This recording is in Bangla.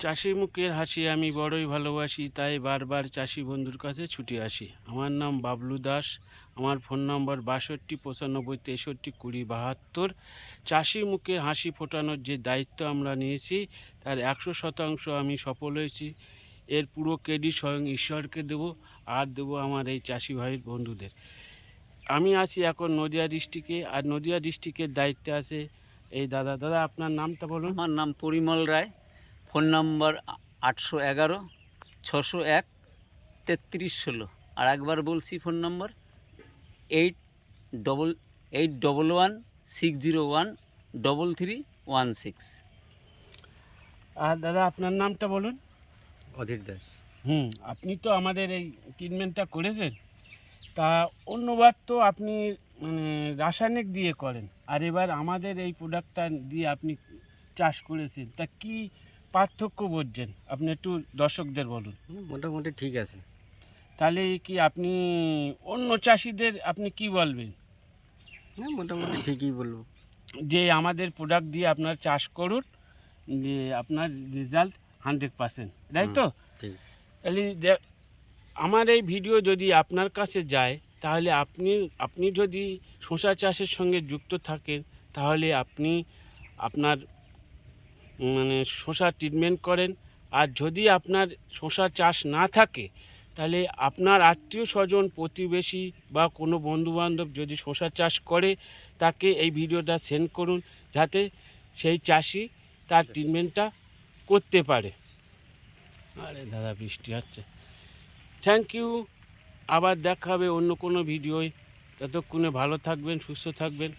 চাষির মুখের হাসি আমি বড়ই ভালোবাসি, তাই বারবার চাষি বন্ধুর কাছে ছুটে আসি। আমার নাম বাবলু দাস। আমার ফোন নম্বর 62 95 63 20 72। চাষির মুখের হাসি ফোটানোর যে দায়িত্ব আমরা নিয়েছি তার 100% আমি সফল হয়েছি। এর পুরো ক্রেডিট স্বয়ং ঈশ্বরকে দেবো, আর দেবো আমার এই চাষি ভাই বন্ধুদের। আমি আছি এখন নদিয়া ডিস্ট্রিক্টে, আর নদিয়া ডিস্ট্রিক্টের দায়িত্বে আছে এই দাদা। দাদা, আপনার নামটা বলুন। আমার নাম পরিমল রায়। ফোন নম্বর 811 601 3316। আর একবার বলছি, ফোন নম্বর 8811 601 3316। আর দাদা, আপনার নামটা বলুন। অধীর দাস। আপনি তো আমাদের এই ট্রিটমেন্টটা করেছেন, তা অন্যবার তো আপনি মানে রাসায়নিক দিয়ে করেন, আর এবার আমাদের এই প্রোডাক্টটা দিয়ে আপনি চাষ করেছেন, তা কি পার্থক্য বুঝছেন আপনি একটু দর্শকদের বলুন। মোটামুটি ঠিক আছে। তাহলে কি আপনি অন্য চাষিদের আপনি কি বলবেন? হ্যাঁ, মোটামুটি ঠিকই বলবো। যে আমাদের প্রোডাক্ট দিয়ে আপনার চাষ করুন, যে আপনার রেজাল্ট 100%, তাই তো? ঠিক। তাহলে আমার এই ভিডিও যদি আপনার কাছে যায়, তাহলে আপনি যদি শসা চাষের সঙ্গে যুক্ত থাকেন, তাহলে আপনি আপনার মানে শসা ট্রিটমেন্ট করেন। আর যদি আপনার শসা চাষ না থাকে, তাহলে আপনার আত্মীয় স্বজন, প্রতিবেশী বা কোনো বন্ধুবান্ধব যদি শসা চাষ করে, তাকে এই ভিডিওটা সেন্ড করুন, যাতে সেই চাষি তার ট্রিটমেন্টটা করতে পারে। আরে দাদা, বৃষ্টি হচ্ছে। Thank you. আবার দেখা হবে অন্য কোনো ভিডিওয়। ততক্ষণে ভালো থাকবেন, সুস্থ থাকবেন।